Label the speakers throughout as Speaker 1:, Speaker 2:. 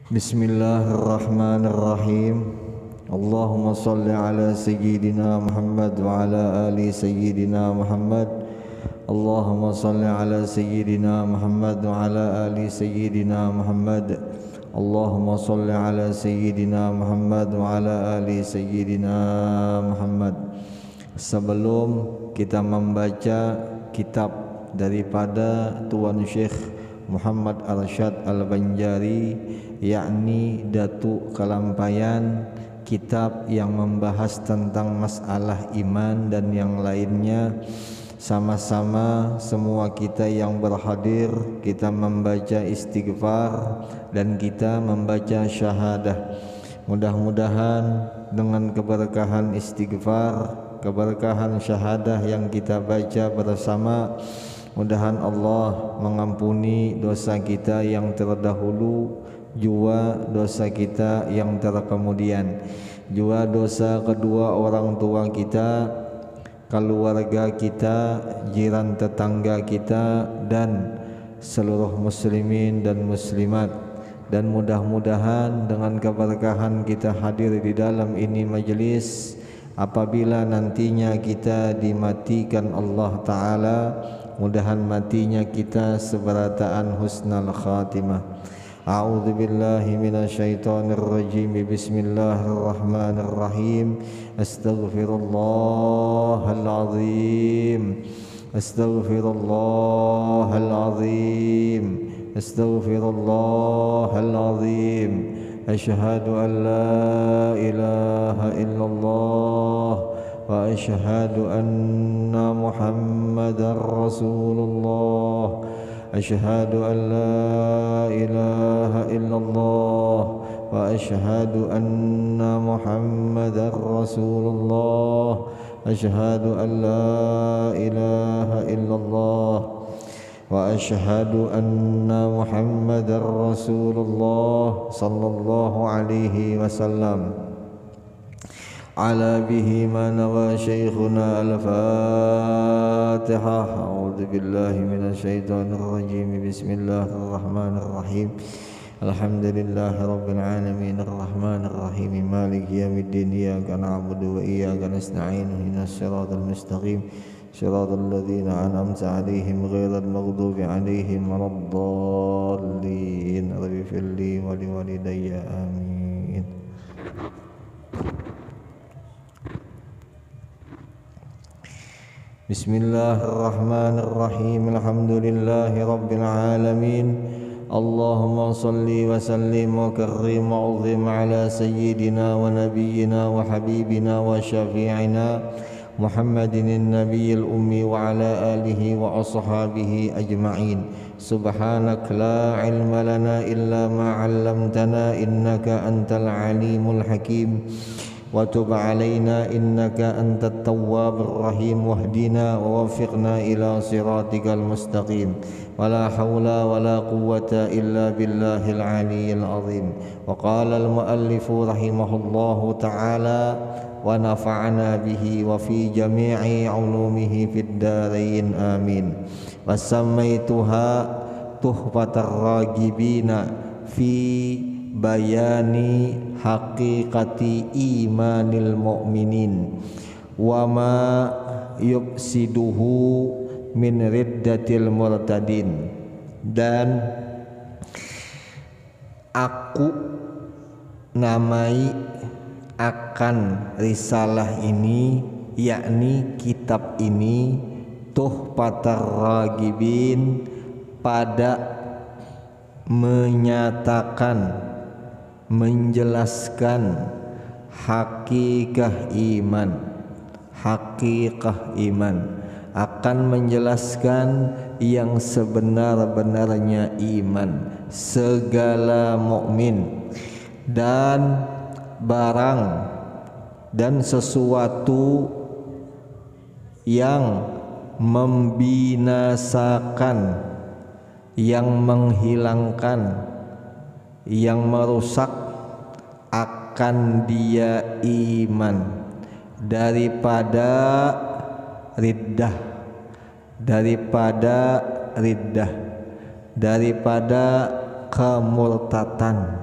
Speaker 1: Bismillahirrahmanirrahim. Allahumma salli ala sayyidina Muhammad wa ala ali sayyidina Muhammad. Allahumma salli ala sayyidina Muhammad wa ala ali sayyidina Muhammad. Allahumma salli ala sayyidina Muhammad wa ala ali sayyidina Muhammad. Sebelum kita membaca kitab daripada Tuan Syekh Muhammad Arsyad Al-Banjari, yakni Datu Kalampayan, kitab yang membahas tentang masalah iman dan yang lainnya, sama-sama semua kita yang berhadir kita membaca istighfar dan kita membaca syahadah. Mudah-mudahan dengan keberkahan istighfar, keberkahan syahadah yang kita baca bersama, mudahan Allah mengampuni dosa kita yang terdahulu, jua dosa kita yang terkemudian, jua dosa kedua orang tua kita, keluarga kita, jiran tetangga kita, dan seluruh muslimin dan muslimat. Dan mudah-mudahan dengan keberkahan kita hadir di dalam ini majelis, apabila nantinya kita dimatikan Allah Ta'ala, mudahan matinya kita seberataan husnal khatimah. A'udzu billahi minasyaitonir rajim. Bismillahirrahmanirrahim. Astaghfirullahal azim. Astaghfirullahal azim. Astaghfirullahal azim. Asyhadu an la ilaha illallah wa asyhadu anna Muhammadar Rasulullah. Asyhadu an la ilaha illallah wa asyhadu anna Muhammadar Rasulullah. Asyhadu an la ilaha illallah wa asyhadu anna Muhammadar Rasulullah sallallahu alaihi wasallam. على به ما نوى شيخنا الفاتحة. أعوذ بالله من الشيطان الرجيم. بسم الله الرحمن الرحيم. الحمد لله رب العالمين الرحمن الرحيم مالك يوم الدين. إياك نعبد وإياك نستعين. اهدنا الصراط المستقيم صراط الذين أنعمت عليهم غير المغضوب عليهم ولا الضالين. رب اغفر لي ولوالدي آمين. Bismillahirrahmanirrahim. Alhamdulillahi rabbil alamin. Allahumma salli wa sallim wa karrim wa azim ala sayyidina wa nabiyyina wa habibina wa syafi'ina Muhammadin nabiyil ummi wa ala alihi wa ashabihi ajma'in. Subhanak la ilma lana illa ma 'allamtana innaka antal alimul hakim. وتب علينا إنك أنت التواب الرحيم واهدنا ووفقنا إلى صراطك المستقيم ولا حول ولا قوة إلا بالله العلي العظيم. وقال المؤلف رحمه الله تعالى ونفعنا به وفي جميع علومه في الدارين آمين. وسميتها تحفة الراغبين في bayani haqiqati imanil mu'minin wa ma yufsiduhu min riddatil murtadin. Dan aku namai akan risalah ini, yakni kitab ini, Tuhfatar Ragibin, pada menyatakan, menjelaskan hakikah iman, hakikah iman, akan menjelaskan yang sebenar-benarnya iman, segala mukmin, dan barang dan sesuatu yang membinasakan, yang menghilangkan, yang merusak akan dia iman, daripada riddah, daripada kemurtatan,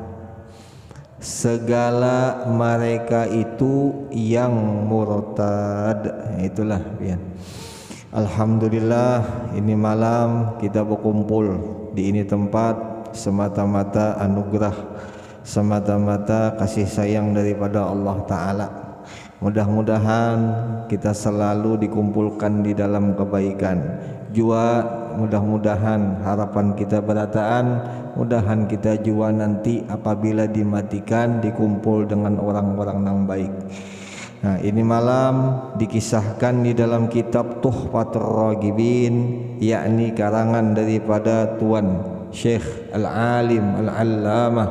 Speaker 1: segala mereka itu yang murtad. Itulah ya. Alhamdulillah, ini malam kita berkumpul di ini tempat semata-mata anugerah, semata-mata kasih sayang daripada Allah Ta'ala. Mudah-mudahan kita selalu dikumpulkan di dalam kebaikan. Jua mudah-mudahan harapan kita berataan, mudahan kita jua nanti apabila dimatikan dikumpul dengan orang-orang yang baik. Nah, ini malam dikisahkan di dalam kitab Tuhfatur Raghibin, yakni karangan daripada Tuan Syekh Al-Alim Al-Allamah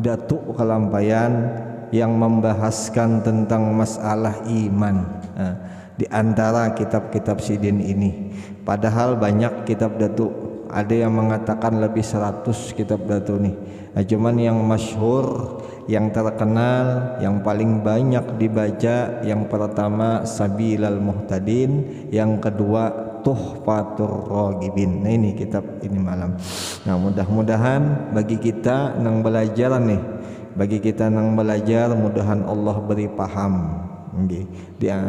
Speaker 1: Datuk Kelampayan yang membahaskan tentang masalah iman. Nah, di antara kitab-kitab sidin ini, padahal banyak kitab Datuk, ada yang mengatakan lebih 100 kitab Datuk nih. Nah, cuman yang masyhur, yang terkenal, yang paling banyak dibaca, yang pertama Sabilal Muhtadin, yang kedua Tuhfatur Raghibin. Nah, ini kitab ini malam. Nah, mudah-mudahan bagi kita nang belajar nih, bagi kita nang belajar, mudahan Allah beri paham.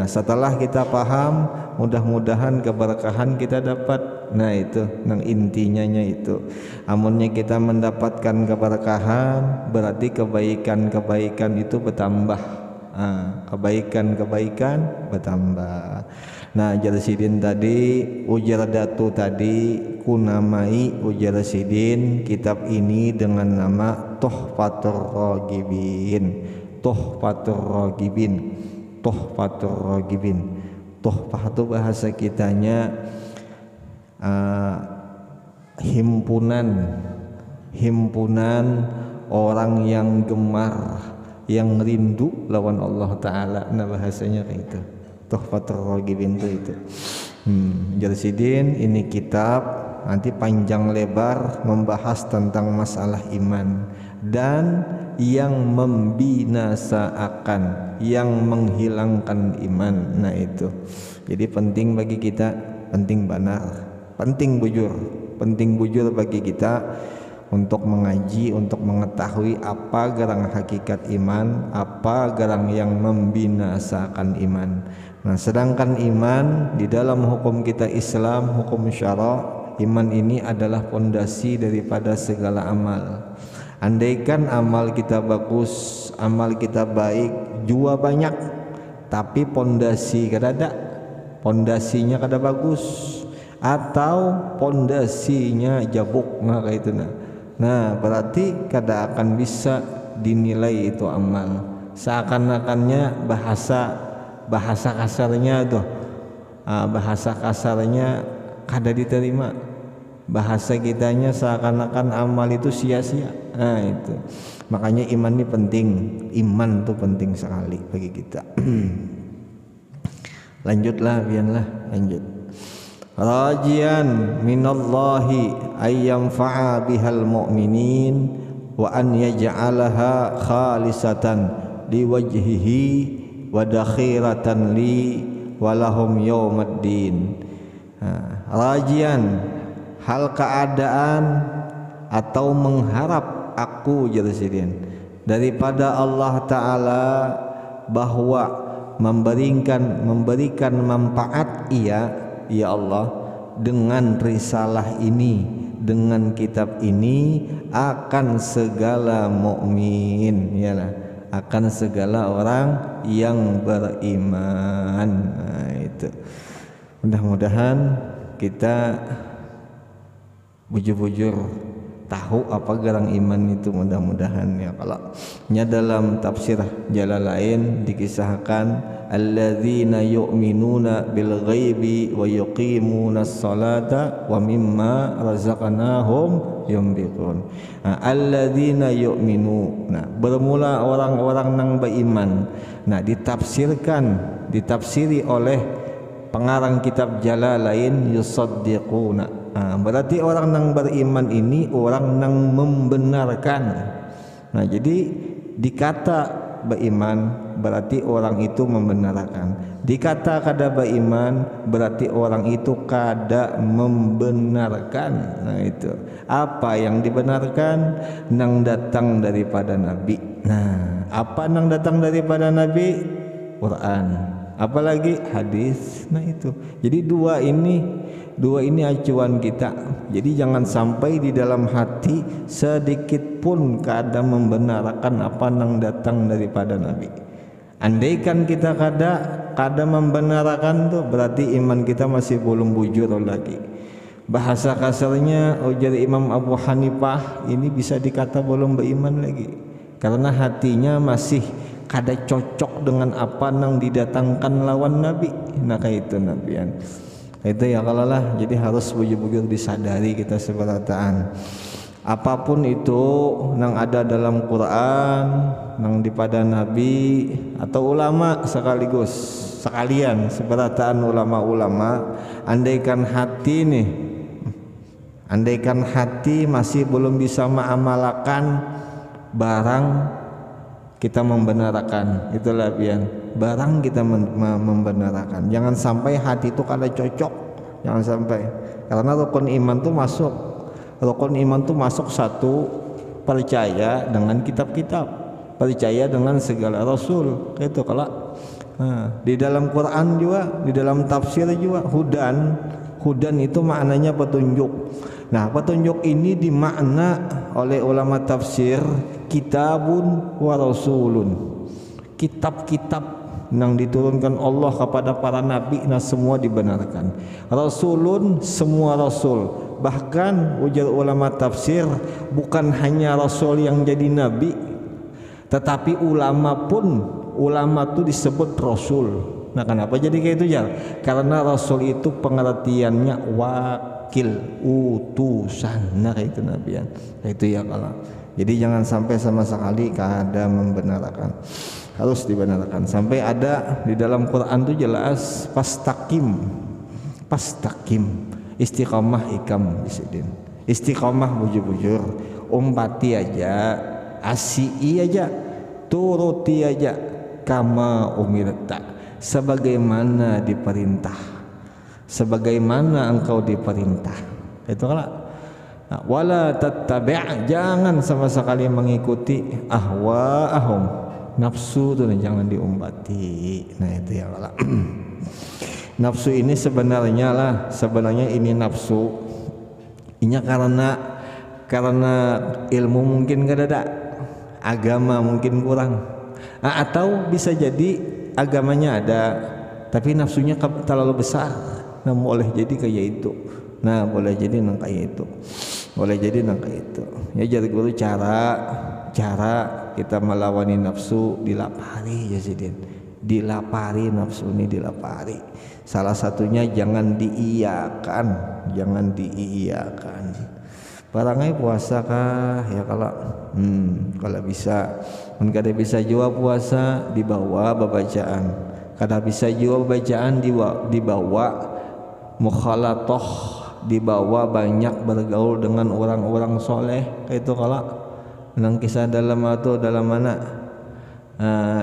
Speaker 1: Setelah kita paham, mudah-mudahan keberkahan kita dapat. Nah, itu nang intinya itu. Amunnya kita mendapatkan keberkahan, berarti kebaikan-kebaikan itu bertambah. Kebaikan-kebaikan bertambah. Nah, ujar sidin tadi, ujar Datu tadi, kunamai ujar sidin kitab ini dengan nama Tuhfatur Raghibin. Tuhfatur Raghibin. Tuhfatur Raghibin. Tuhfah itu bahasa kitanya himpunan orang yang gemar, yang rindu lawan Allah Ta'ala. Nah, bahasanya kayak itu. Tuhfatur Raghibin itu. Jarsidin, ini kitab nanti panjang lebar membahas tentang masalah iman dan yang membinasakan, yang menghilangkan iman. Nah, itu. Jadi penting bagi kita, penting benar, penting bujur bagi kita untuk mengaji, untuk mengetahui apa gerang hakikat iman, apa gerang yang membinasakan iman. Nah, sedangkan iman di dalam hukum kita Islam, hukum syara, iman ini adalah fondasi daripada segala amal. Andaikan amal kita bagus, amal kita baik, jua banyak, tapi pondasi kada ada, pondasinya kada bagus, atau pondasinya jabuk, nah kayak itu nah. Nah, berarti kada akan bisa dinilai itu amal. Seakan-akannya bahasa kasarnya tuh, bahasa kasarnya kada diterima. Bahasa kitanya seakan-akan amal itu sia-sia. Nah, itu. Makanya iman ini penting. Iman itu penting sekali bagi kita. Lanjutlah, biarlah lanjut. Rajian minallahi ayyam fa'a bihal mu'minin wa an yaj'alaha khalisatan liwajhihi wa dakhiratan li walahum yawmaddin. Rajian, hal keadaan atau mengharap aku jelasin daripada Allah Ta'ala bahwa memberikan manfaat ya Allah dengan risalah ini, dengan kitab ini akan segala mukmin, yalah, akan segala orang yang beriman. Nah, itu mudah-mudahan kita bujur-bujur tahu apa gerang iman itu, mudah-mudahan ya. Kalau nya dalam tafsir Jalalain dikisahkan alladzina yu'minuna bil ghaibi wa yuqimunas salata wa mimma razaqnahum yunfiqun. Alladzina yu'minu, nah bermula orang-orang nang beriman. Nah, ditafsiri oleh pengarang kitab Jalalain yusaddiquna. Berarti orang yang beriman ini orang yang membenarkan. Nah, jadi dikata beriman berarti orang itu membenarkan. Dikata kada beriman berarti orang itu kada membenarkan. Nah itu apa yang dibenarkan? Nang datang daripada Nabi. Nah apa nang datang daripada Nabi? Quran. Apalagi hadis. Nah itu. Jadi dua ini acuan kita. Jadi jangan sampai di dalam hati sedikit pun kada membenarkan apa nang datang daripada Nabi. Andaikan kita kada membenarkan tuh berarti iman kita masih belum bujur lagi. Bahasa kasarnya ujar Imam Abu Hanifah ini bisa dikata belum beriman lagi karena hatinya masih kada cocok dengan apa nang didatangkan lawan Nabi. Nah kayak itu Nabian. Itu ya kalau lah, jadi harus bujur-bujur disadari kita seberataan. Apapun itu nang ada dalam Quran, nang dipada Nabi atau ulama sekalian seberataan ulama-ulama, andaikan hati masih belum bisa mengamalkan barang kita membenarkan, itulah bian barang kita membenarkan. Jangan sampai hati itu kada cocok, jangan sampai, karena rukun iman tuh masuk satu, percaya dengan kitab-kitab, percaya dengan segala rasul. Itu kalau di dalam Quran juga, di dalam tafsir juga hudan itu maknanya petunjuk. Nah petunjuk ini dimakna oleh ulama tafsir kitabun wa rasulun, kitab-kitab yang diturunkan Allah kepada para nabi, nah semua dibenarkan. Rasulun, semua rasul. Bahkan ujar ulama tafsir bukan hanya rasul yang jadi nabi, tetapi ulama tuh disebut rasul. Nah kenapa jadi kayak itu ya? Karena rasul itu pengertiannya wakil, utusan. Nah kayak itu nabian. Itu ya kalau. Jadi jangan sampai sama sekali kada membenarkan. Harus dibenarkan. Sampai ada di dalam Quran itu jelas pastaqim. Istiqamah ikam bisidin. Istiqamah bujur-bujur. Umpati aja, asii aja, turuti aja kama umirta. Sebagaimana diperintah. Sebagaimana engkau diperintah. Itu kalau wala tattabi', jangan sama sekali mengikuti ahwa'ahum, nafsu itu jangan diumbati. Nah itu ya Allah. Nafsu ini sebenarnya ini nafsu ini karena ilmu mungkin gak ada, agama mungkin kurang, atau bisa jadi agamanya ada tapi nafsunya terlalu besar. Nah boleh jadi kayak itu. Nah boleh jadi nang kayak itu. Ya jadi guru cara kita melawani nafsu dilapari ya sidin. Dilapari nafsu ini dilapari. Salah satunya jangan diiyakan. Barangnya puasa kah ya kalau bisa. Kada bisa juga puasa dibawa bacaan. Kada bisa juga bacaan dibawa mukhalatoh, dibawa banyak bergaul dengan orang-orang soleh. Itu kalau nang kisah dalam mana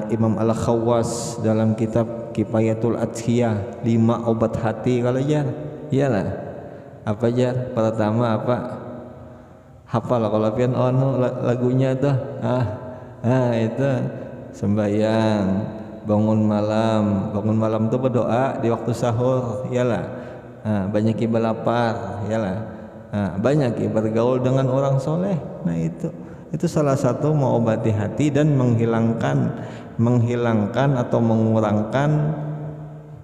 Speaker 1: Imam Al-Khawwas dalam kitab Kifayatul Adhiyah 5 obat hati kalau jar iyalah apa jar pertama apa hafal kalau pian lagunya tuh itu sembahyang, bangun malam tuh berdoa di waktu sahur iyalah, banyak lapar iyalah, banyak bergaul dengan orang soleh. Nah itu salah satu mengobati hati dan menghilangkan atau mengurangkan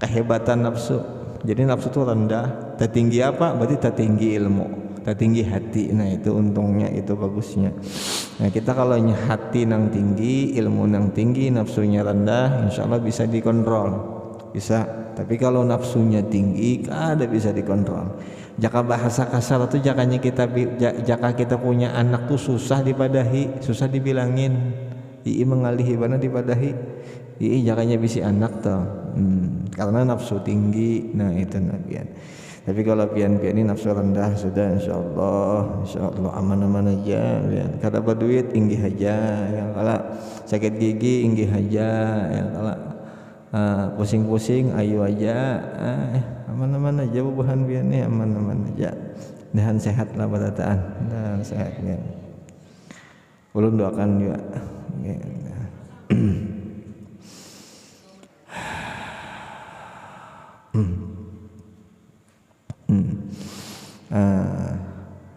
Speaker 1: kehebatan nafsu. Jadi nafsu itu rendah, tertinggi apa? Berarti tertinggi ilmu, tertinggi hati. Nah itu untungnya, itu bagusnya. Nah kita kalau hati nang tinggi, ilmu nang tinggi, nafsunya rendah, insya Allah bisa dikontrol, bisa. Tapi kalau nafsunya tinggi, kada bisa dikontrol. Jaka bahasa kasar itu jaka kita punya anak tuh susah dipadahi, susah dibilangin. Mengalihi mana dipadahi. Jakanya bisi anak tuh. Karena nafsu tinggi. Nah itu nabian. Tapi kalau pian-pian ini nafsu rendah sudah insyaallah aman-aman aja ya. Kada berduit inggih aja ya, kalau sakit gigi inggih aja ya, kalau pusing-pusing ayo aja aman-aman aja bubuhan pian ini aman-aman aja. Dan sehat lah batataan dan sehat ya. Ulun doakan juga ya.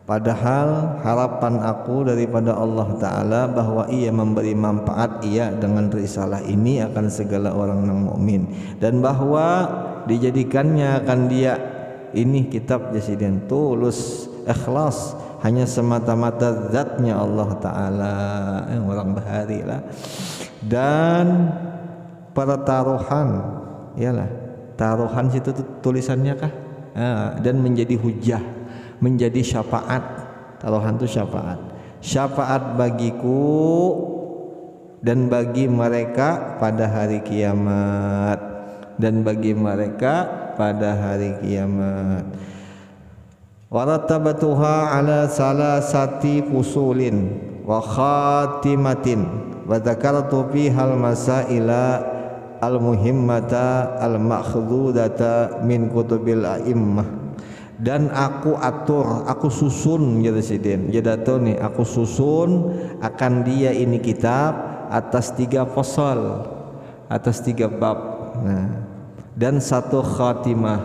Speaker 1: Padahal harapan aku daripada Allah Ta'ala bahwa ia memberi manfaat ia dengan risalah ini akan segala orang yang mukmin, dan bahwa dijadikannya akan dia ini kitab jasiden tulus ikhlas hanya semata-mata zatnya Allah Ta'ala orang bahari lah, dan pertaruhan iyalah taruhan situ tulisannya kah dan menjadi hujah, menjadi syafaat. Taruhan itu syafaat bagiku dan bagi mereka pada hari kiamat, dan bagi mereka pada hari kiamat. Waratabatuha ala salasati fusulin wa khatimatin wa dzakartu fiha al-masaila al-muhimmata al-makhdudata min kutubil a'immah. Dan aku atur, aku susun ya Presiden. Jadi nih aku susun akan dia ini kitab atas 3 fasal, atas 3 bab. Nah, dan 1 khatimah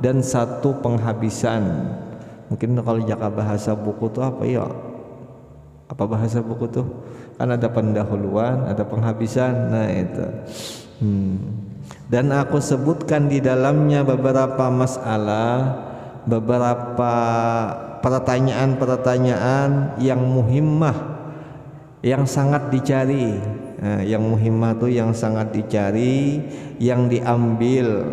Speaker 1: dan 1 penghabisan. Mungkin kalau jaka bahasa buku tuh apa ya? Apa bahasa buku tuh? Kan ada pendahuluan, ada penghabisan. Nah itu. Dan aku sebutkan di dalamnya beberapa masalah, beberapa pertanyaan-pertanyaan yang muhimmah, yang sangat dicari. Yang muhimmah itu yang sangat dicari, yang diambil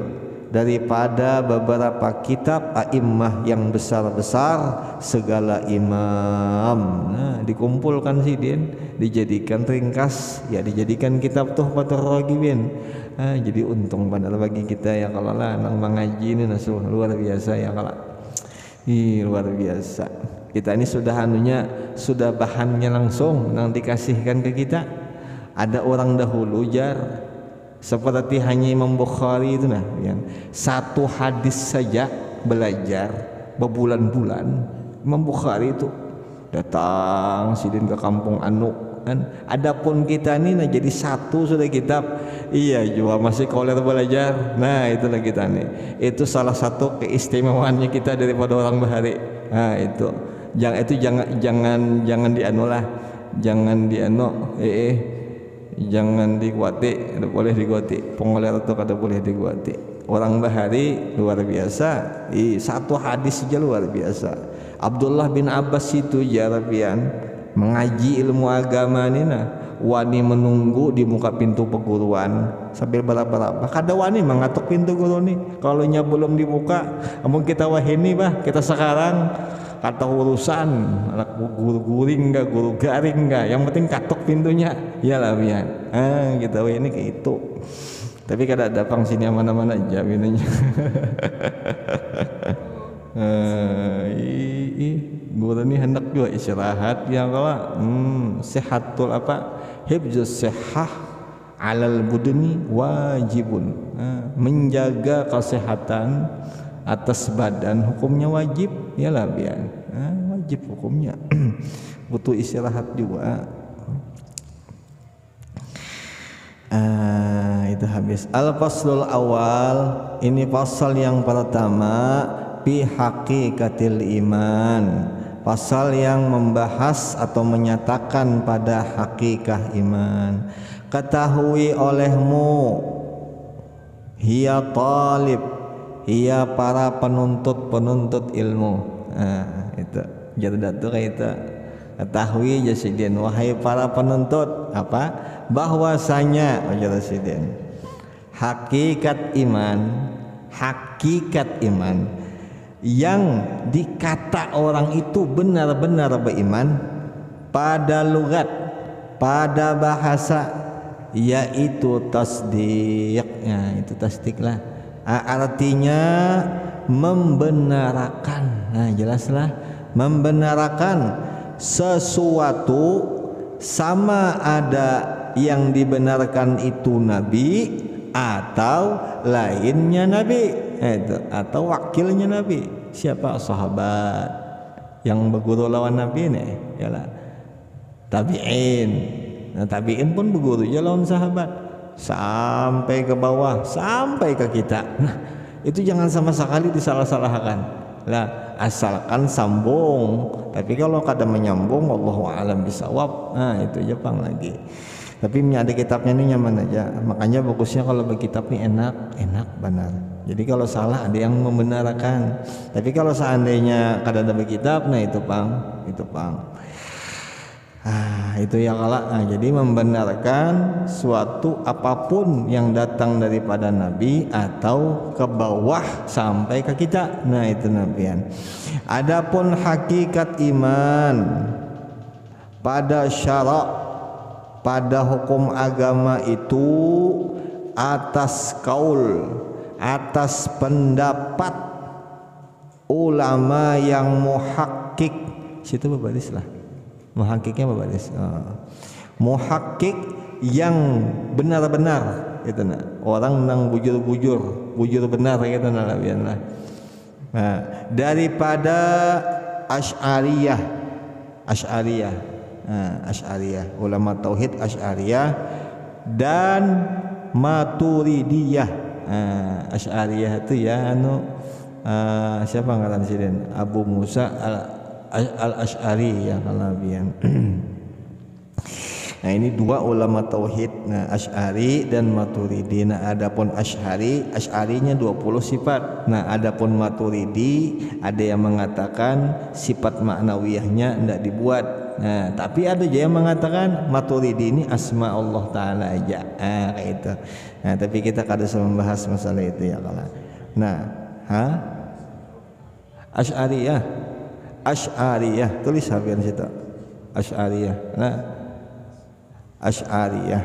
Speaker 1: daripada beberapa kitab a'immah yang besar-besar segala imam. Nah, dikumpulkan sih Din, dijadikan ringkas ya, dijadikan kitab Tuhfatur Raghibin. Jadi untung benar bagi kita ya kalau lah nang mengaji ini nasuh luar biasa ya kalau. Luar biasa. Kita ini sudah sudah bahannya langsung nang dikasihkan ke kita. Ada orang dahulu jar seperti hanya Imam Bukhari itu nah yang 1 hadis saja belajar berbulan-bulan. Imam Bukhari itu datang sidin ke kampung anu kan. Adapun kita ini nah jadi 1 sudah kitab. Iya juga masih koler belajar. Nah itulah kita nih. Itu salah satu keistimewaannya kita daripada orang bahari. Nah itu jangan dianulah. Jangan dianu jangan dikuati, tidak boleh dikuati. Pengoler itu kada boleh dikuati. Orang bahari luar biasa. 1 hadis saja luar biasa. Abdullah bin Abbas itu jarabian mengaji ilmu agama ini nah, wani menunggu di muka pintu perguruan sambil berapa-berapa. Kada wani mengatuk pintu guru nih. Kalau nya belum dibuka, namun kita wahini bah, kita sekarang kata urusan anak guru guring enggak, guru garing enggak, yang penting katok pintunya iyalah bian kita ini kayak itu. Tapi kada datang sini mana-mana aja binanya. Guru ini hendak juga istirahat ya kalau sehatul apa hifzus sihah alal budni wajibun. Menjaga kesehatan atas badan hukumnya wajib ya lah biar wajib hukumnya. Butuh istirahat juga. Itu habis al-faslul awal. Ini pasal yang pertama fi haqiqatil iman, pasal yang membahas atau menyatakan pada hakikah iman. Ketahui olehmu hiya talib, ia para penuntut ilmu. Itu jadi datu kayak itu. Ketahui jasiden wahai para penuntut apa? Bahwasanya jasiden hakikat iman yang dikata orang itu benar-benar beriman pada lugat, pada bahasa, yaitu tasdiknya. Itu tasdiklah. Artinya membenarkan. Nah, jelaslah membenarkan sesuatu sama ada yang dibenarkan itu nabi atau lainnya nabi, atau wakilnya nabi. Siapa? Sahabat yang berguru lawan nabi nih, yalah tabi'in. Nah, tabi'in pun berguru ya lawan sahabat sampai ke bawah, sampai ke kita. Nah, itu jangan sama sekali disalah-salahkan lah, asalkan sambung. Tapi kalau kada menyambung, wallahu a'lam bisawab, nah itu Jepang lagi. Tapi ada kitabnya ini nyaman aja, makanya bagusnya kalau berkitab ini enak benar. Jadi kalau salah ada yang membenarkan. Tapi kalau seandainya kada ada berkitab, nah itu pang. Itu ya kalah. Jadi membenarkan suatu apapun yang datang daripada Nabi atau ke bawah sampai ke kita. Nah itu nabian. Adapun hakikat iman pada syarak, pada hukum agama itu atas kaul, atas pendapat ulama yang muhakkik. Situ berbaris lah. Muhakkiknya berbaris. Muhakkik yang benar-benar gitu nah. Orang nang bujur benar gitu nah labianlah. Nah, daripada Asy'ariyah. Ulama tauhid Asy'ariyah dan Maturidiyah. Asy'ariyah itu ya siapa ngaran siden? Abu Musa al-Asy'ari ya kalabian. Nah ini dua ulama tauhid, nah Asy'ari dan Maturidi. Nah adapun Asy'arinya 20 sifat. Nah adapun Maturidi ada yang mengatakan sifat maknawiyahnya tidak dibuat. Nah tapi ada juga yang mengatakan Maturidi ini asma Allah Ta'ala aja. Kayak itu. Nah tapi kita kada usah membahas masalah itu ya kalau. Nah, Asy'ariyah tulis habian situ. Asy'ariyah. Nah, Asy'ariyah.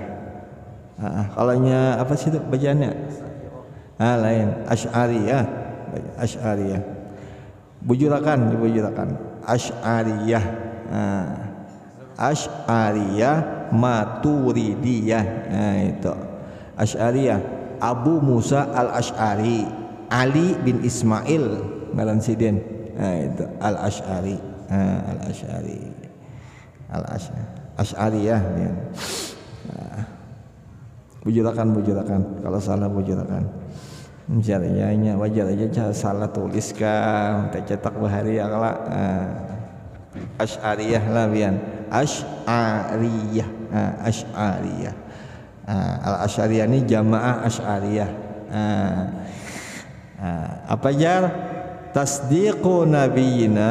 Speaker 1: Kalaunya apa sih itu bacaannya? Lain. Asy'ariyah. Bujurakan. Asy'ariyah. Asy'ariyah Maturidiyah. Nah, itu. Asy'ariyah Abu Musa al-Asy'ari, Ali bin Ismail ngaran siden. Nah, itu al-Asy'ari. Asy'ariyah ya. Bujurakan kalau salah bujurakan. Misalnya wajar aja salah tuliskan, cetak bahari akala. Asy'ariyah lah bian. Asy'ariyah. Asy'ariyah. Al-Asy'ariyah ini jamaah Asy'ariyah. Apa jar? Tasdiqu nabiyina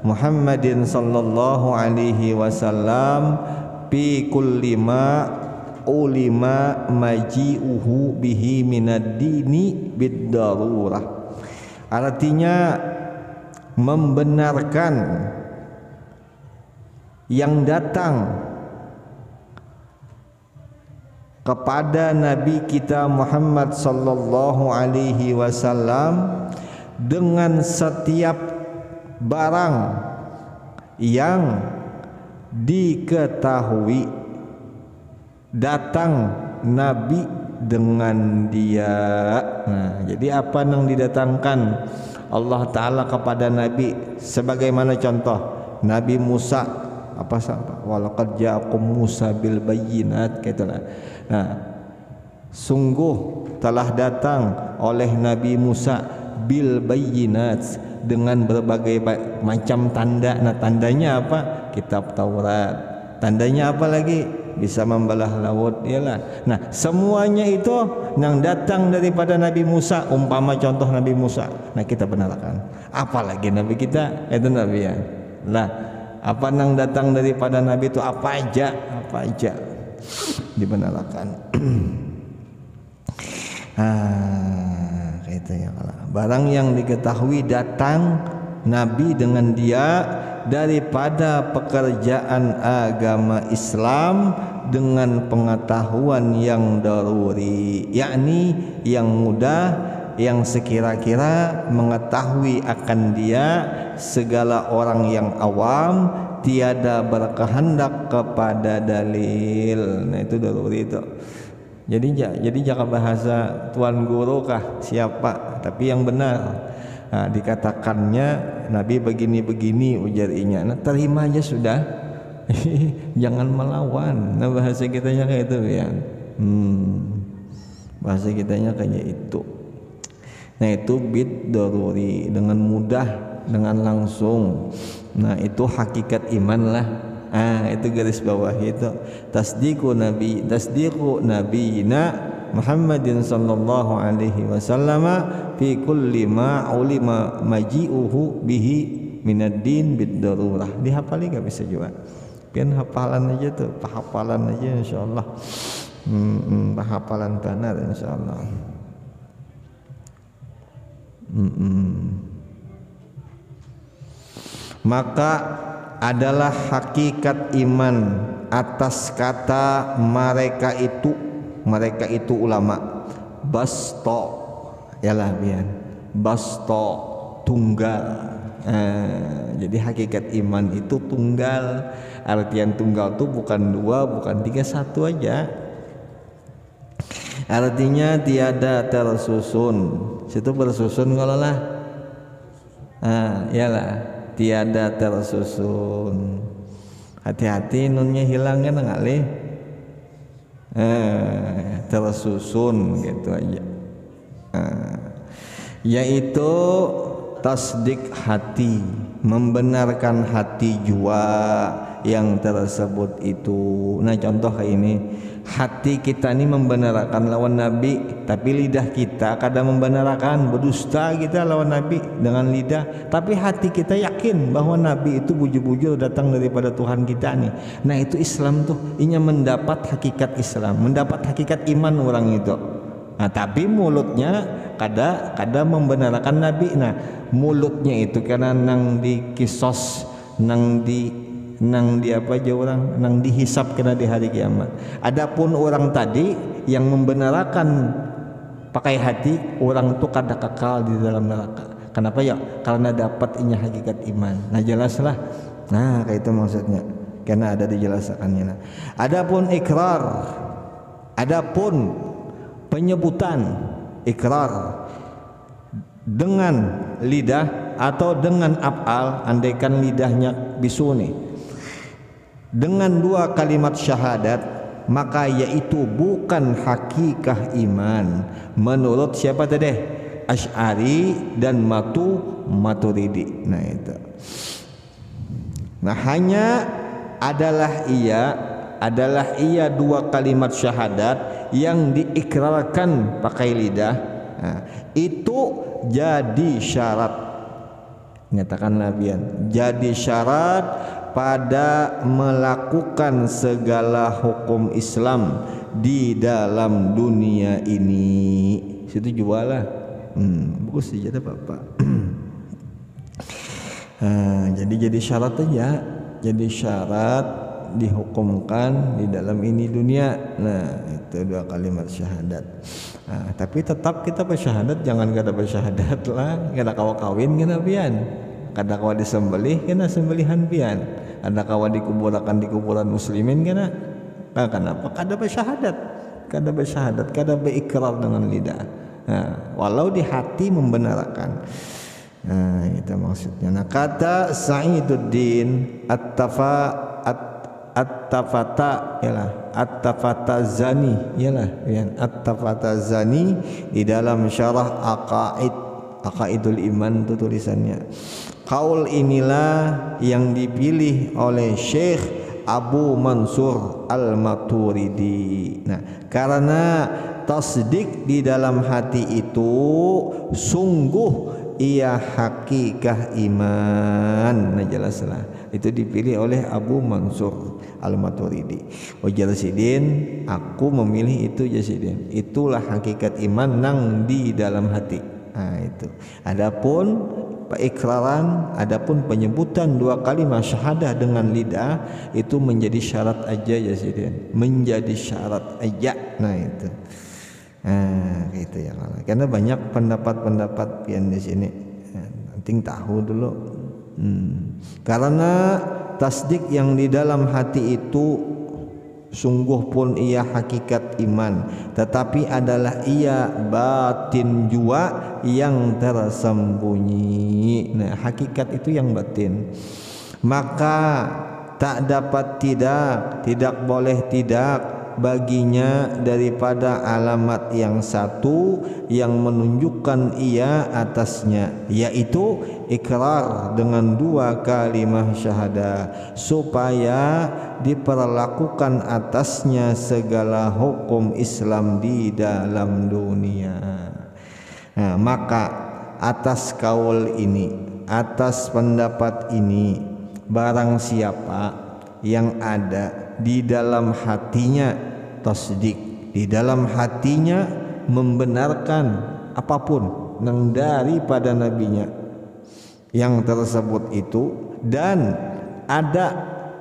Speaker 1: Muhammadin sallallahu alaihi wasallam fi kulli ma ulima maji'uhu bihi minad dini bid darurah. Artinya membenarkan yang datang kepada Nabi kita Muhammad sallallahu alaihi wasallam dengan setiap barang yang diketahui datang Nabi dengan dia. Nah, jadi apa yang didatangkan Allah Ta'ala kepada Nabi sebagaimana contoh Nabi Musa apa walaqad ja'akum Musa bil bayyinat katalah. Nah, sungguh telah datang oleh Nabi Musa bil bayyinat dengan berbagai macam tanda. Nah, tandanya apa? Kitab Taurat. Tandanya apa lagi? Bisa membelah laut, iyalah. Nah, semuanya itu yang datang daripada Nabi Musa, umpama contoh Nabi Musa. Nah, kita benarkan. Apalagi Nabi kita, itu Nabi ya. Nah, apa yang datang daripada Nabi itu apa aja dibenarkan. Itu ya kalau barang yang diketahui datang Nabi dengan dia daripada pekerjaan agama Islam dengan pengetahuan yang daruri, yakni yang mudah, yang sekira-kira mengetahui akan dia segala orang yang awam tiada berkehendak kepada dalil. Nah itu daruri itu. Jadi jangan bahasa tuan guru kah siapa, tapi yang benar. Nah, dikatakannya Nabi begini-begini ujarnya. Nah terima aja sudah. Jangan melawan. Nah bahasa kitanya kayak itu ya. Bahasa kitanya kayak itu. Nah itu bid daruri, dengan mudah, dengan langsung. Nah itu hakikat iman lah. Itu garis bawah itu. Tasdiqu nabiyina Muhammadin sallallahu alaihi wasallam fi kulli ma ulima maji'uhu bihi minad din bid darurah. Dihafali enggak bisa juga. Pian hafalan aja tuh, hafalan aja insyaallah. Hafalan benar insyaallah. Maka adalah hakikat iman atas kata mereka itu ulama basto yalah bian basto tunggal. Jadi hakikat iman itu tunggal. Artian tunggal itu bukan dua, bukan tiga, satu aja. Artinya tiada tersusun. Situ bersusun kalau lah. Yalah. Tiada tersusun. Hati-hati nunnya hilang kan ngalih. Tersusun gitu aja. Yaitu tasdik hati, membenarkan hati jua yang tersebut itu. Nah contoh kayak ini, hati kita ini membenarkan lawan Nabi, tapi lidah kita kadang membenarkan, berdusta kita lawan Nabi dengan lidah, tapi hati kita yakin bahwa Nabi itu bujur-bujur datang daripada Tuhan kita nih. Nah itu Islam tuh, inya mendapat hakikat Islam, mendapat hakikat iman orang itu. Nah tapi mulutnya kadang membenarkan Nabi. Nah mulutnya itu karena nang di kisos, nang di apa aja orang, nang dihisap kena di hari kiamat. Adapun orang tadi yang membenarkan pakai hati, orang itu kada kekal di dalam neraka. Kenapa ya? Karena dapat inya hakikat iman. Nah jelaslah. Nah kayak itu maksudnya. Karena ada dijelaskannya. Nah, adapun ikrar, adapun penyebutan ikrar dengan lidah atau dengan af'al, andaikan lidahnya bisu nih, dengan dua kalimat syahadat, maka yaitu bukan hakikah iman menurut siapa tadi? Asy'ari dan Maturidi. Nah itu. Nah hanya adalah ia dua kalimat syahadat yang diikrarkan pakai lidah. Nah, itu jadi syarat, nyatakan Nabian, jadi syarat pada melakukan segala hukum Islam di dalam dunia ini. Situ jualah. Bagus saja Bapak. Jadi syarat aja. Jadi syarat dihukumkan di dalam ini dunia. Nah itu dua kalimat syahadat. Tapi tetap kita bersyahadat, jangan kada bersyahadat lah, kada kawa kawin kena pian, kada kawa disembelih kena sembelihan pian, kada kawa dikuburakan di kuburan muslimin kena. Nah kenapa? Kada bersyahadat, kada berikrar dengan lidah. Walau di hati membenarkan. Nah itu maksudnya. Nah kata Sa'iduddin At-Tafata ialah At-Tafatazani ialah yang At-Tafatazani di dalam syarah Aqaidul Iman itu tulisannya. Qaul inilah yang dipilih oleh Syekh Abu Mansur Al-Maturidi. Nah, karena tasdik di dalam hati itu sungguh ia hakikah iman. Nah jelaslah itu dipilih oleh Abu Mansur Al-Maturidi. Wajar sidin, aku memilih itu jasidin. Itulah hakikat iman nang di dalam hati. Nah itu. Adapun Ikraran, adapun penyebutan dua kalimat syahadah dengan lidah itu menjadi syarat aja ya Sidin, menjadi syarat aja. Nah itu, gitu ya kalau. Karena banyak pendapat-pendapat pian di sini. Nanti tahu dulu. Karena tasdik yang di dalam hati itu sungguh pun ia hakikat iman, tetapi adalah ia batin jua yang tersembunyi. Nah, hakikat itu yang batin. Maka tak dapat tidak boleh tidak baginya daripada alamat yang satu yang menunjukkan ia atasnya, yaitu ikrar dengan dua kalimat syahadah, supaya diperlakukan atasnya segala hukum Islam di dalam dunia. Nah, maka atas kaul ini, atas pendapat ini, barang siapa yang ada di dalam hatinya tasdik, di dalam hatinya membenarkan apapun yang daripada nabinya yang tersebut itu, dan ada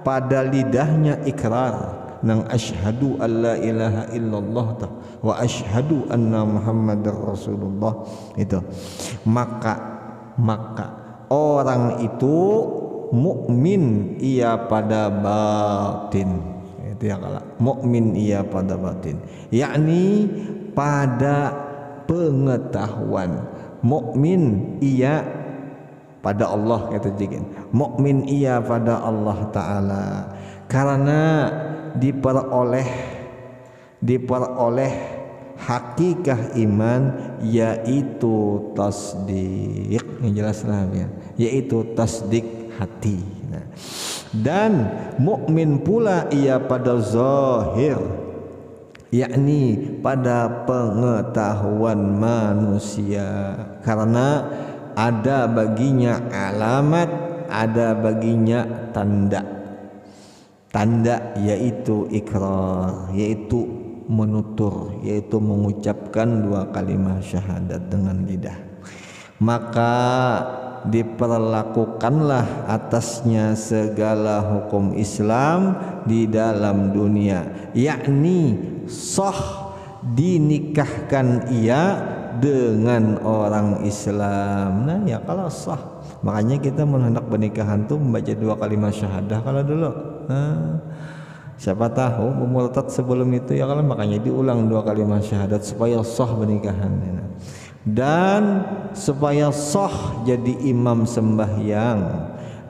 Speaker 1: pada lidahnya ikrar nang asyhadu alla ilaha illallah wa asyhadu anna muhammadar rasulullah itu, maka orang itu mukmin ia pada batin. Itu ya kalau mukmin ia pada batin, yakni pada pengetahuan. Mukmin ia pada Allah, kata jikin. Mukmin ia pada Allah Ta'ala, karena diperoleh hakikah iman, yaitu tasdik. Yang jelas lah ya, yaitu tasdik hati. Nah, dan mukmin pula ia pada zahir, yakni pada pengetahuan manusia, karena ada baginya alamat, ada baginya tanda yaitu ikrar, yaitu menutur, yaitu mengucapkan dua kalimat syahadat dengan lidah. Maka diperlakukanlah atasnya segala hukum Islam di dalam dunia, yakni sah dinikahkan ia dengan orang Islam. Nah ya kalau sah, makanya kita menghendak pernikahan tuh membaca dua kalimat syahadah kalau dulu. Siapa tahu murtad sebelum itu ya kalau, makanya diulang dua kalimat syahadat supaya sah pernikahan. Dan supaya sah jadi imam sembahyang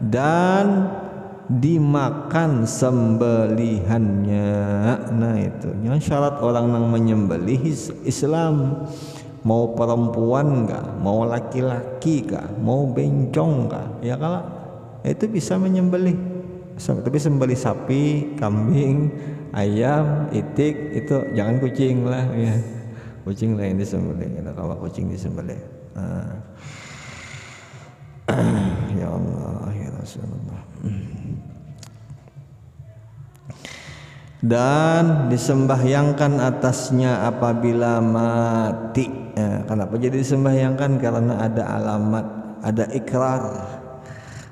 Speaker 1: dan dimakan sembelihannya. Nah itu yang syarat orang yang menyembelih Islam, mau perempuan kah, mau laki-laki kah, mau bencong kah, ya kalau itu bisa menyembelih. Tapi sembelih sapi, kambing, ayam, itik itu jangan kucing lah ya. Kucing lah yang disembelih, kalau kucing disembelih. Ya Allah ya Rasulullah. Dan disembahyangkan atasnya apabila mati. Kenapa jadi disembahyangkan? Karena ada alamat, ada ikrar.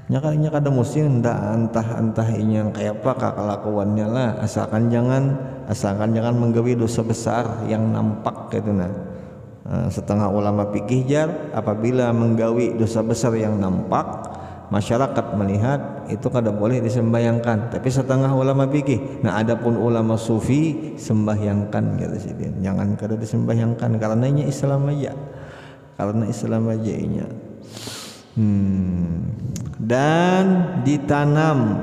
Speaker 1: Nyakanya kada muslim entah yang kayak apa kelakuannya lah, asalkan jangan menggawi dosa besar yang nampak gitu. Setengah ulama fikih jar apabila menggawi dosa besar yang nampak, masyarakat melihat itu kada boleh disembahyangkan. Tapi setengah ulama fikih, nah adapun ulama sufi sembahyangkan kata sidin, jangan kada disembahyangkan karena ini Islam aja, karena Islam aja inya. Dan ditanam,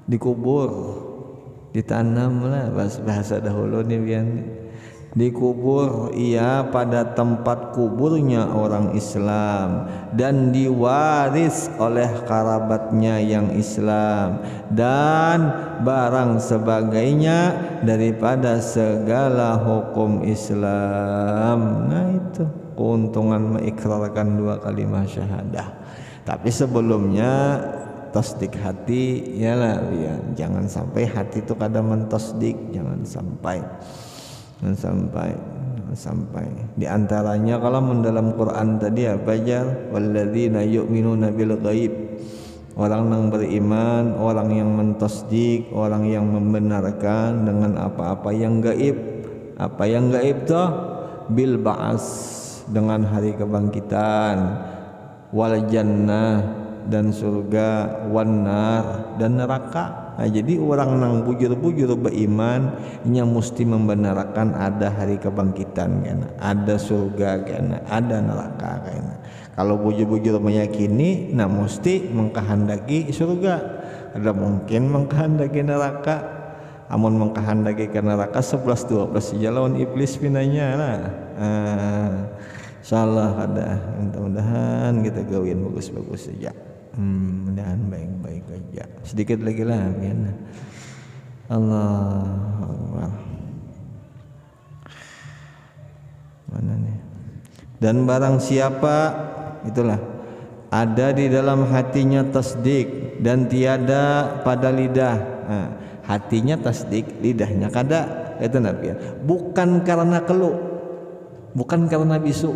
Speaker 1: dikubur, ditanam lah bahasa dahulu nih bian, dikubur ia pada tempat kuburnya orang Islam dan diwaris oleh kerabatnya yang Islam dan barang sebagainya daripada segala hukum Islam. Nah itu keuntungan mengikrarkan dua kalimat syahadah. Tapi sebelumnya tasdik hati ya lah ya, jangan sampai hati itu kada mentasdik, jangan sampai sampai di antaranya kalau dalam Quran tadi apa aja, walladzina yu'minuna bil ghaib, orang yang beriman, orang yang mentasdik, orang yang membenarkan dengan apa-apa yang gaib. Apa yang gaib tuh? Bil ba'as, dengan hari kebangkitan, wal jannah, dan surga, wan nar, dan neraka. Nah, jadi orang nang bujur-bujur beriman nya mesti membenarkan ada hari kebangkitan kan, ada surga kan, ada neraka kan. Kalau bujur-bujur meyakini, nah mesti mengkehendaki surga. Ada mungkin mengkehendaki neraka. Amun mengkehendaki ke neraka 11-12 saja lawan iblis pinanya lah. Insyaallah ada. Mudah-mudahan kita gawin bagus-bagus saja. Mudah-mudahan baik-baik aja. Sedikit lagi lah ya. Allah Akbar. Mana nih? Dan barang siapa, itulah, ada di dalam hatinya tasdik dan tiada pada lidah. Hatinya tasdik, lidahnya kada. Itu Nabi. Bukan karena keluh, bukan karena bisu.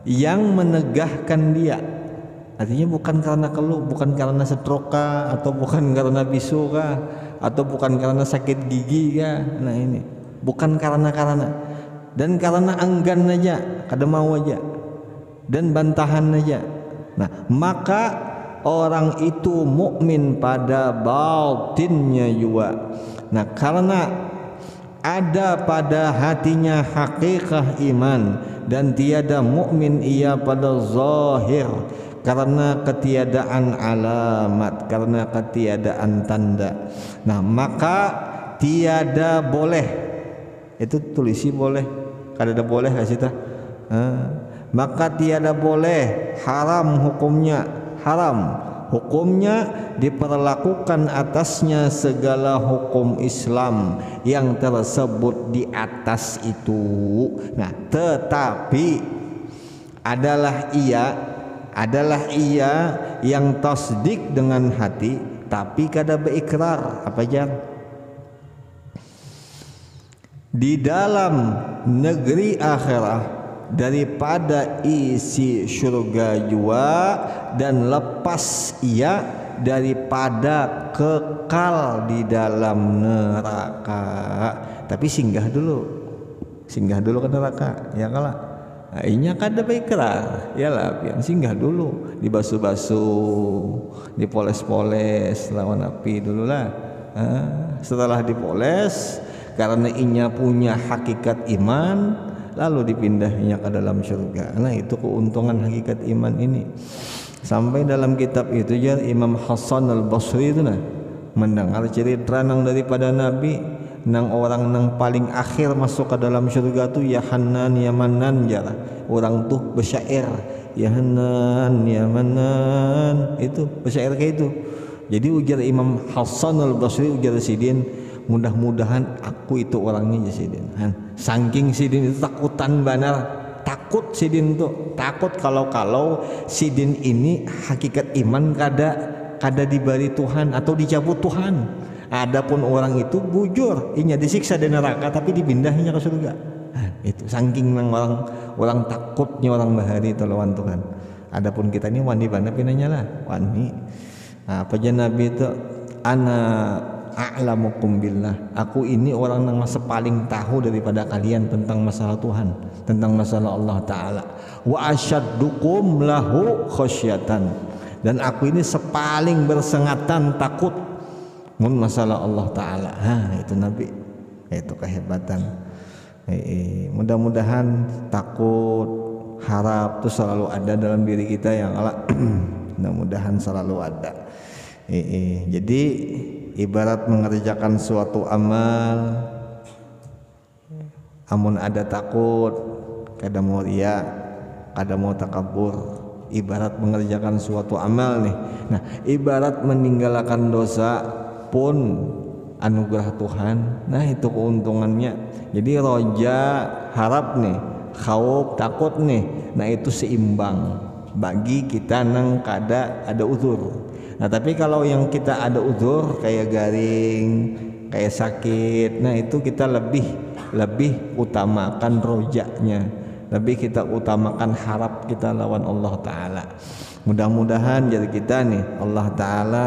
Speaker 1: Yang menegahkan dia. Artinya bukan karena keluh, bukan karena stroke atau bukan karena bisu kah, atau bukan karena sakit gigi kah. Nah ini bukan karena dan karena enggan aja, kada mau aja, dan bantahan aja. Nah maka orang itu mukmin pada batinnya juga. Nah karena ada pada hatinya hakikat iman dan tiada mukmin ia pada zahir, karena ketiadaan alamat, karena ketiadaan tanda. Nah maka tiada boleh, itu tulisi boleh, kada boleh kasih tah. Maka tiada boleh, haram hukumnya, haram hukumnya diperlakukan atasnya segala hukum Islam yang tersebut di atas itu. Nah tetapi adalah ia yang tasdik dengan hati tapi kada berikrar. Apa aja? Di dalam negeri akhirah daripada isi surga jua, dan lepas ia daripada kekal di dalam neraka. Tapi singgah dulu ke neraka ya kalah. Nah, inya kada berikrar, ya lah, pian singgah dulu, dibasuh-basuh, dipoles-poles lawan api dulu lah. Setelah dipoles, karena inya punya hakikat iman, lalu dipindahnya ke dalam surga. Nah itu keuntungan hakikat iman ini. Sampai dalam kitab itu ya Imam Hasan al-Basri itu nah mendengar cerita nang daripada Nabi, nang orang nang paling akhir masuk ke dalam surga tu ya Hanan ya Manan jara. Orang tuh bersyair ya Hanan ya Manan, itu bersyair kayak itu. Jadi ujar Imam Hasan al-Basri, ujar Sidin, mudah-mudahan aku itu orangnya ya Sidin. Saking Sidin itu takutan benar, takut Sidin itu, takut kalau Sidin ini hakikat iman kada diberi Tuhan atau dicabut Tuhan. Adapun orang itu bujur, inya disiksa di neraka tapi dipindahnya ke surga. Itu saking orang takutnya orang bahari itu lawan Tuhan. Adapun kita ini wani bana pinanya lah, wani. Apa aja Nabi itu, ana a'lamukum billah, aku ini orang yang paling tahu daripada kalian tentang masalah Tuhan, tentang masalah Allah Ta'ala. Wa asyaddukum lahu khasyatan, dan aku ini sepaling bersengatan takut mun masalah Allah Ta'ala. Itu Nabi, itu kehebatan. Mudah-mudahan takut, harap itu selalu ada dalam diri kita yang Allah. Mudah-mudahan selalu ada. Jadi ibarat mengerjakan suatu amal, amun ada takut, kada mau riya, kada mau takabur, ibarat mengerjakan suatu amal nih. Nah, ibarat meninggalkan dosa pun anugerah Tuhan. Nah, itu keuntungannya. Jadi roja, harap nih, khauf, takut nih. Nah, itu seimbang bagi kita nang kada ada uzur. Nah tapi kalau yang kita ada uzur kayak garing, kayak sakit, nah itu kita lebih lebih utamakan rojanya, lebih kita utamakan harap kita lawan Allah Ta'ala. Mudah-mudahan jadi kita nih Allah Ta'ala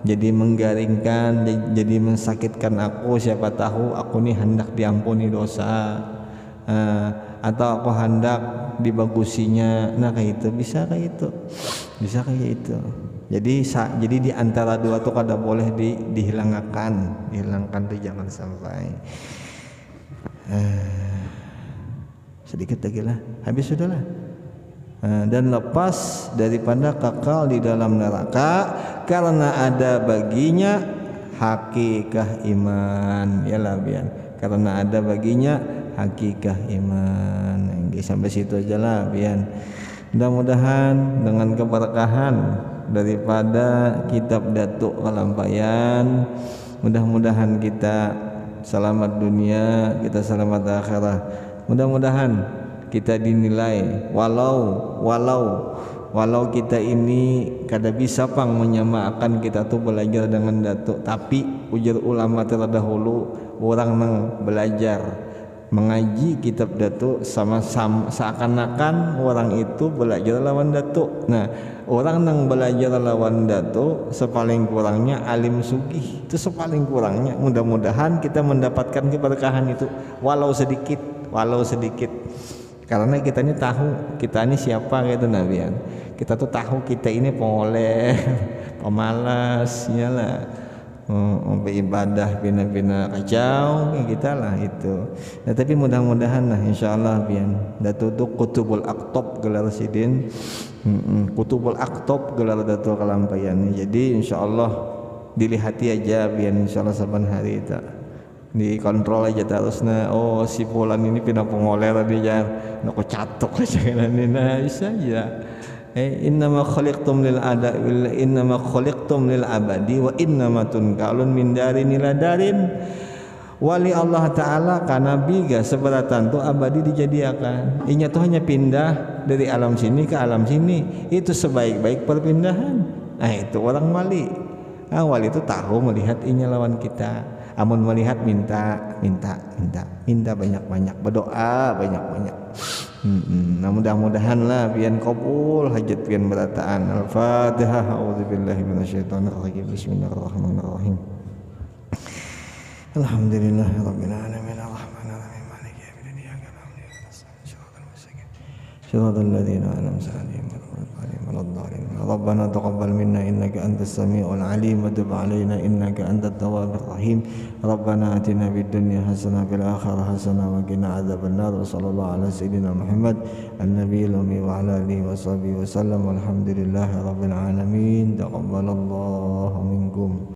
Speaker 1: jadi menggaringkan, jadi mensakitkan aku, siapa tahu aku nih hendak diampuni dosa, atau aku hendak dibagusinya. Nah kayak itu bisa kayak itu. Jadi di antara dua tuh kada boleh dihilangkan tuh jangan sampai. Sedikit lagi lah, habis sudahlah. Dan lepas daripada kekal di dalam neraka karena ada baginya hakikah iman, ya lah bian, karena ada baginya hakikah iman. Sampai situ aja lah bian. Mudah-mudahan dengan keberkahan daripada kitab Datuk Kalampayan, mudah-mudahan kita selamat dunia, kita selamat akhirat. Mudah-mudahan kita dinilai walau kita ini kada bisa pang menyamakan kita tuh belajar dengan Datuk, tapi ujar ulama terdahulu orang nang belajar mengaji kitab Datuk sama-sama seakan-akan orang itu belajar lawan Datuk. Nah, orang nang belajar lawan Datuk sepaling kurangnya alim sugih, itu sepaling kurangnya. Mudah-mudahan kita mendapatkan keberkahan itu walau sedikit. Karena kita ini tahu kita ini siapa gitu Nabian. Kita tuh tahu kita ini pengoleh, pemalas, iyalah. Beribadah bina-bina kacau kayak kita lah itu. Nah, tapi mudah-mudahan lah insyaallah bian Datuk tu Kutubul Aqtab gelar sidin. Kutubul Aqtab gelar Datuk Kalampayan. Jadi insyaallah dilihati aja bian insyaallah saban hari itu. Dikontrol aja terusnya. Oh si fulan ini pindah pengoleh tadi ya, nak catok aja kan ini. Nah bisa aja. Innama khuliqtum lil abadi wa innama tunqalun min darin ila darin. Wali Allah Ta'ala kan Nabi ga seberatan tu abadi dijadiakan. Inya tu hanya pindah dari alam sini ke alam sini. Itu sebaik-baik perpindahan. Nah itu orang wali. Wali itu tahu melihat inya lawan kita. Amun melihat minta banyak-banyak, berdoa banyak-banyak. Nah mudah-mudahan lah pian kabul hajat pian berataan. Al-Fatihah. A'udzubillahi minasyaitonir rajim. Bismillahirrahmanirrahim. Alhamdulillahirabbil alamin arrahmanir rahim maliki yaumiddin iyyaka na'budu wa iyyaka nasta'in shiratal mustaqim shiratal ladzina an'amta 'alaihim ghairil maghdubi 'alaihim. Rabbana taqabbal minna innaka antas samiul 'alim wa tub 'alaina innaka antat tawwabur rahim. Rabbana atina fid dunya hasanah wa fil akhirati hasanah wa qina adzabannar. Sallallahu ala sayyidina Muhammad an-nabiyil ummi wa ala alihi wa sahbihi wa sallam. Walhamdulillahirabbil alamin. Taqabbalallahu minkum.